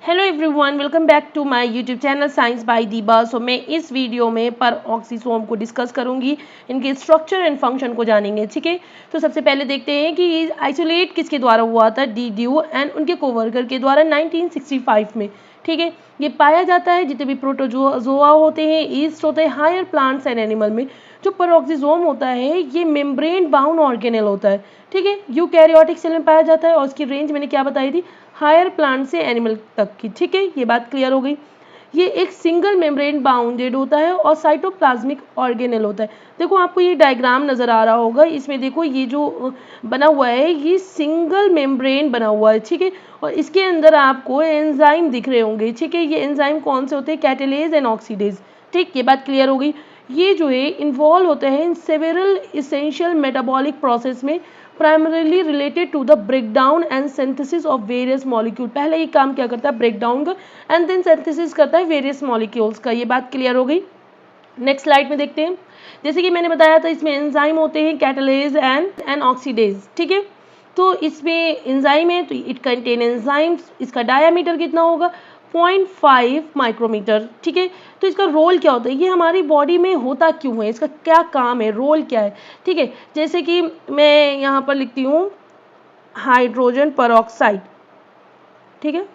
Hello everyone, welcome back to my YouTube channel science by Deeba. So मैं इस video में peroxisome को discuss करूंगी, इनके स्ट्रक्चर एंड फंक्शन को जानेंगे। ठीक है, तो सबसे पहले देखते हैं कि आइसोलेट किसके द्वारा हुआ था, डी ड्यू एंड उनके कोवर्कर के द्वारा 1965 में। ठीक है, ये पाया जाता है जितने भी प्रोटोजोआ होते हैं, ईस्ट होते हैं, हायर प्लांट्स एंड एनिमल में। जो परऑक्सीसोम होता है ये मेम्ब्रेन बाउंड ऑर्गेनेल होता है। ठीक है, यूकैरियोटिक सेल में पाया जाता है और उसकी रेंज मैंने क्या बताई थी, हायर प्लांट से एनिमल तक की। ठीक है, ये बात क्लियर हो गई। ये एक सिंगल मेम्ब्रेन बाउंडेड होता है और साइटोप्लाज्मिक ऑर्गेनेल होता है। देखो आपको ये डायग्राम नज़र आ रहा होगा, इसमें देखो ये जो बना हुआ है ये सिंगल मेम्ब्रेन बना हुआ है। ठीक है, और इसके अंदर आपको एंजाइम दिख रहे होंगे। ठीक है, ये एंजाइम कौन से होते हैं, कैटालेज एंड ऑक्सीडेज। ठीक, ये बात क्लियर हो गई। ये जो है इन्वॉल्व होते हैं in several essential metabolic process में, primarily related to the breakdown and synthesis of various molecule. पहले ये काम क्या करता है, ब्रेकडाउन का, एंड देन सिंथेसिस करता है वेरियस मॉलिक्यूल्स का। ये बात क्लियर हो गई। नेक्स्ट स्लाइड में देखते हैं। जैसे कि मैंने बताया था इसमें एंजाइम होते हैं कैटालेज एंड ऑक्सीडेज। ठीक है, तो इसमें एंजाइम है तो इट कंटेन एंजाइम्स। इसका डायामीटर कितना होगा, 0.5 माइक्रोमीटर। ठीक है, तो इसका रोल क्या होता है, ये हमारी बॉडी में होता क्यों है, इसका क्या काम है, रोल क्या है। ठीक है, जैसे कि मैं यहाँ पर लिखती हूँ हाइड्रोजन परऑक्साइड। ठीक है,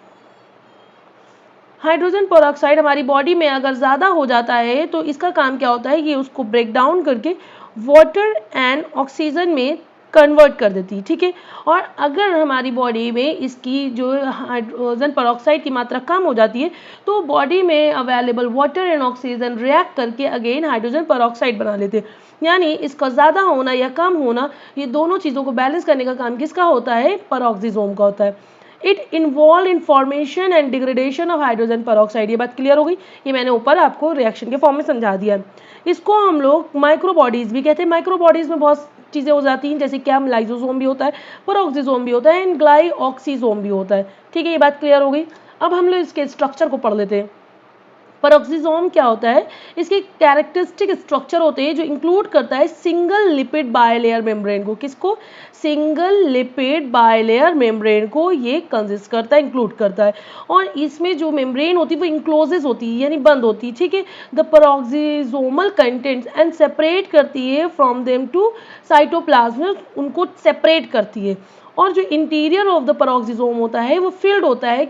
हाइड्रोजन परऑक्साइड हमारी बॉडी में अगर ज़्यादा हो जाता है तो इसका काम क्या होता है, ये उसको ब्रेक डाउन करके वाटर एंड ऑक्सीजन में कन्वर्ट कर देती है। ठीक है, और अगर हमारी बॉडी में इसकी जो हाइड्रोजन परऑक्साइड की मात्रा कम हो जाती है तो बॉडी में available water and oxygen react करके अगेन हाइड्रोजन परऑक्साइड बना लेते हैं। यानी इसका ज़्यादा होना या कम होना, ये दोनों चीज़ों को बैलेंस करने का काम किसका होता है, परऑक्सीसोम का होता है। It involve in formation and degradation of hydrogen peroxide. ये बात क्लियर हो गई, ये मैंने ऊपर आपको रिएक्शन के फॉर्म में समझा दिया है। इसको हम लोग माइक्रोबॉडीज भी कहते हैं। माइक्रोबॉडीज में बहुत चीज़ें हो जाती हैं, जैसे क्या लाइजोसोम भी होता है, परऑक्सीसोम भी होता है एंड ग्लाइऑक्सीसोम भी होता है। ठीक है, ये बात क्लियर हो गई। अब हम लोग इसके स्ट्रक्चर को पढ़ लेते हैं। परऑक्सीसोम क्या होता है, इसके कैरेक्टरिस्टिक स्ट्रक्चर होते हैं जो इंक्लूड करता है सिंगल लिपिड बायलेयर मेम्ब्रेन को। किसको, सिंगल लिपिड बायलेयर मेम्ब्रेन को ये कंसिस्ट करता है, इंक्लूड करता है। और इसमें जो मेम्ब्रेन होती है वो इंक्लोजेस होती है, यानी बंद होती है। ठीक है, द परऑक्सीसोमल कंटेंट्स एंड सेपरेट करती है फ्रॉम देम टू साइटोप्लाज्म, उनको सेपरेट करती है। और जो इंटीरियर ऑफ द परऑक्सीसोम होता है वो फिल्ड होता है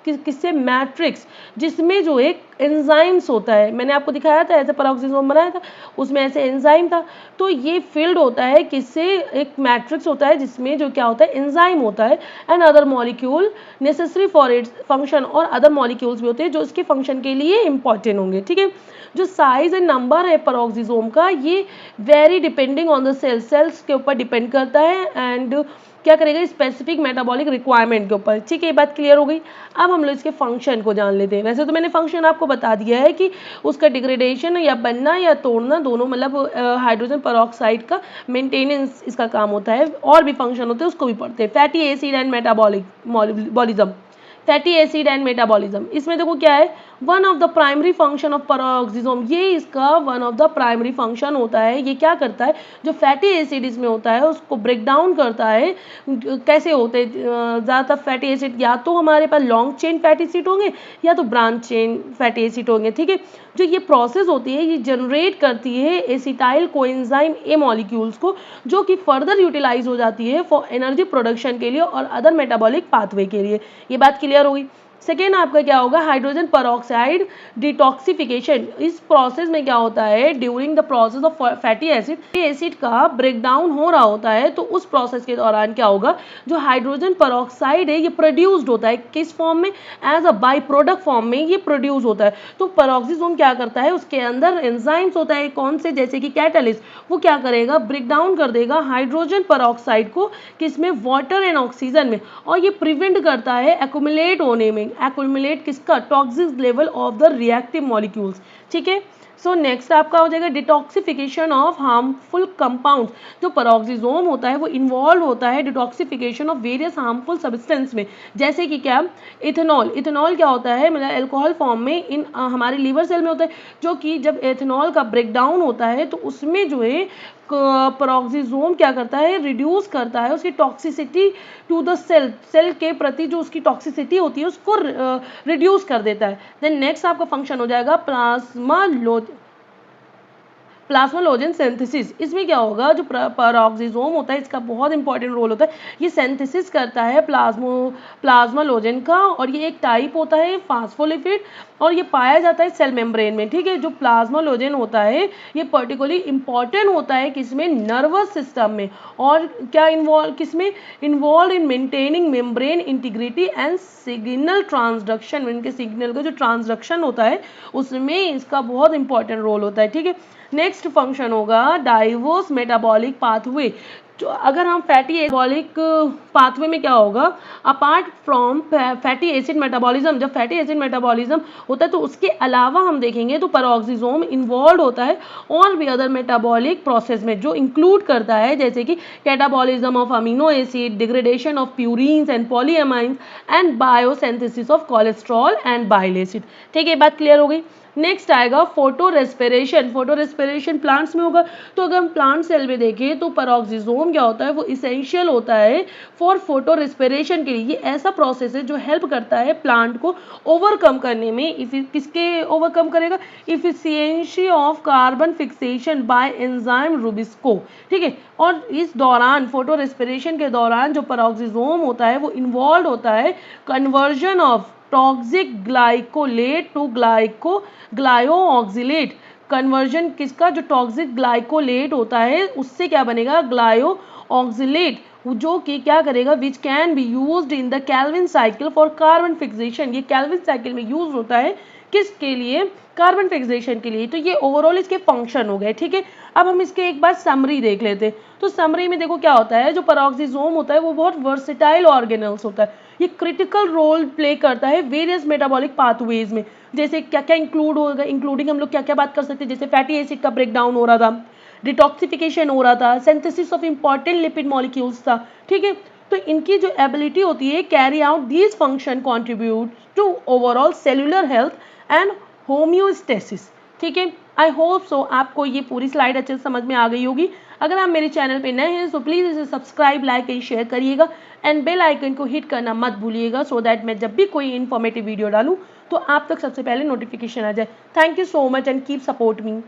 किससे, मैट्रिक्स, जिसमें जो एक एंजाइम्स होता है। मैंने आपको दिखाया था ऐसे परऑक्सीसोम बनाया था, उसमें ऐसे एंजाइम था। तो ये फील्ड होता है किससे, एक मैट्रिक्स होता है जिसमें जो क्या होता है, एंजाइम होता है and other molecule necessary for its function, और अदर मॉलिक्यूल्स भी होते हैं जो इसके फंक्शन के लिए इंपॉर्टेंट होंगे। ठीक है, जो साइज एंड नंबर है परऑक्सीसोम का ये very depending on the cells के ऊपर डिपेंड करता है एंड क्या करेगा, स्पेसिफिक मेटाबॉलिक रिक्वायरमेंट के ऊपर। ठीक है, ये बात क्लियर हो गई। अब हम लोग इसके फंक्शन को जान लेते हैं। वैसे तो मैंने फंक्शन आपको बता दिया है कि उसका डिग्रेडेशन या बनना या तोड़ना दोनों, मतलब हाइड्रोजन परऑक्साइड का मेंटेनेंस इसका काम होता है। और भी फंक्शन होते हैं उसको भी पढ़ते हैं। Fatty acid and metabolism, fatty acid and metabolism, इसमें देखो क्या है, one of the primary function of peroxisome, ये इसका one of the primary function होता है। ये क्या करता है, जो फैटी एसिड इसमें होता है उसको ब्रेक डाउन करता है। कैसे होते हैं, ज़्यादातर फैटी एसिड या तो हमारे पास लॉन्ग चेन फैटी एसिड होंगे या तो ब्रांच चेन फैटी एसिड होंगे। ठीक है, जो ये प्रोसेस होती है ये जनरेट करती है एसिटाइल कोएंजाइम ए मॉलिक्यूल्स को, जो कि फर्दर यूटिलाइज हो जाती है फॉर एनर्जी प्रोडक्शन के लिए और अदर मेटाबॉलिक पाथवे के लिए। ये बात क्लियर हो गई। सेकेंड आपका क्या होगा, हाइड्रोजन परऑक्साइड डिटॉक्सिफिकेशन। इस प्रोसेस में क्या होता है, during the process of fatty acid का ब्रेक डाउन हो रहा होता है, तो उस प्रोसेस के दौरान क्या होगा, जो हाइड्रोजन परऑक्साइड है ये प्रोड्यूस्ड होता है। किस फॉर्म में, as a by product form में ये प्रोड्यूस होता है। तो परऑक्सीसोम क्या करता है, उसके अंदर एंजाइम्स होता है, कौन से, जैसे कि कैटालिस्ट, वो क्या करेगा, ब्रेक डाउन कर देगा हाइड्रोजन परऑक्साइड को, किसमें, वाटर एंड ऑक्सीजन में, और ये प्रिवेंट करता है एक्यूमुलेट होने में, एक्यूमुलेट किसका, toxic level of the reactive molecules. ठीक है, सो नेक्स्ट आपका हो जाएगा डिटॉक्सिफिकेशन ऑफ हार्मफुल कंपाउंड्स। जो पेरोक्सिसोम होता है वो इन्वॉल्व होता है detoxification of various harmful substance में, जैसे कि क्या, इथेनॉल। इथेनॉल क्या होता है, मतलब अल्कोहल फॉर्म में इन हमारे लीवर सेल में होता है, जो कि जब एथेनॉल का ब्रेक डाउन होता है तो उसमें जो है पेरोक्सिसोम क्या करता है, रिड्यूस करता है उसकी toxicity to the cell, cell के प्रति जो उसकी टॉक्सिसिटी होती है उसको रिड्यूस कर देता है। देन नेक्स्ट आपका फंक्शन हो जाएगा प्लाज्मालोजन सिंथेसिस। इसमें क्या होगा, जो पेरोक्सिसोम होता है इसका बहुत इंपॉर्टेंट रोल होता है, ये सिंथेसिस करता है प्लाज्मालोजन का, और ये एक टाइप होता है फास्फोलिपिड, और ये पाया जाता है सेल मेम्ब्रेन में, ठीक है। जो प्लाज्मालोजन होता है ये पर्टिकुलरली इंपॉर्टेंट होता है किसमें, नर्वस सिस्टम में, और क्या इन्वॉल्व किसमें, involve in maintaining membrane integrity and signal transduction. इनके सिग्नल का जो ट्रांसडक्शन होता है उसमें इसका बहुत इंपॉर्टेंट रोल होता है, ठीक है। नेक्स्ट फंक्शन होगा डाइवर्स मेटाबॉलिक पाथवे। जो अगर हम फैटी एबॉलिक पाथवे में क्या होगा, apart from fatty acid metabolism, जब फैटी एसिड मेटाबॉलिज्म होता है तो उसके अलावा हम देखेंगे तो पेरोक्सिसोम इन्वॉल्व होता है और भी अदर मेटाबॉलिक प्रोसेस में, जो इंक्लूड करता है जैसे कि catabolism of amino acid, degradation of purines and polyamines and biosynthesis of cholesterol and bile acid. ठीक है, बात क्लियर हो गई। नेक्स्ट आएगा photorespiration. Photorespiration plants में होगा, तो अगर हम प्लांट सेल में देखें तो पेरोक्सिसोम क्या होता है, वो इसेंशियल होता है फॉर फोटो रेस्पिरेशन के लिए। ये ऐसा प्रोसेस है जो हेल्प करता है प्लांट को ओवरकम करने में। किसके ओवरकम करेगा, efficiency of carbon fixation bye enzyme Rubisco, ठीक है। और इस दौरान फोटो रेस्पिरेशन के दौरान जो पेरोक्सिसोम होता है वो इन्वॉल्व होता है conversion of toxic glycolate to glyoxylate. Conversion किसका, जो टॉक्सिक ग्लाइकोलेट होता है उससे क्या बनेगा, ग्लायोऑक्सिलेट, जो कि क्या करेगा, which can be used in the Calvin cycle for carbon fixation. ये कैल्विन साइकिल में यूज होता है किसके लिए, कार्बन फिक्सेशन के लिए। तो ये ओवरऑल इसके फंक्शन हो गए, ठीक है। अब हम इसके एक बार समरी देख लेते हैं। तो समरी में देखो क्या होता है, जो पेरोक्सिसोम होता है वो बहुत वर्सेटाइल ऑर्गेनल्स होता है। ये क्रिटिकल रोल प्ले करता है वेरियस मेटाबॉलिक पाथवेज में। जैसे क्या क्या इंक्लूड होगा, इंक्लूडिंग हम लोग क्या क्या बात कर सकते हैं, जैसे फैटी एसिड का ब्रेक डाउन हो रहा था, डिटॉक्सिफिकेशन हो रहा था, synthesis of important lipid molecules था, ठीक है। तो इनकी जो एबिलिटी होती है carry out these function contribute to overall cellular health and homeostasis, ठीक है। आई होप सो आपको ये पूरी स्लाइड अच्छे से समझ में आ गई होगी। अगर आप मेरे चैनल पे नए हैं तो प्लीज़ इसे सब्सक्राइब, लाइक एंड शेयर करिएगा, एंड बेल आइकन को हिट करना मत भूलिएगा, सो दैट मैं जब भी कोई इन्फॉर्मेटिव वीडियो डालूँ तो आप तक सबसे पहले नोटिफिकेशन आ जाए। Thank you so much and keep support me.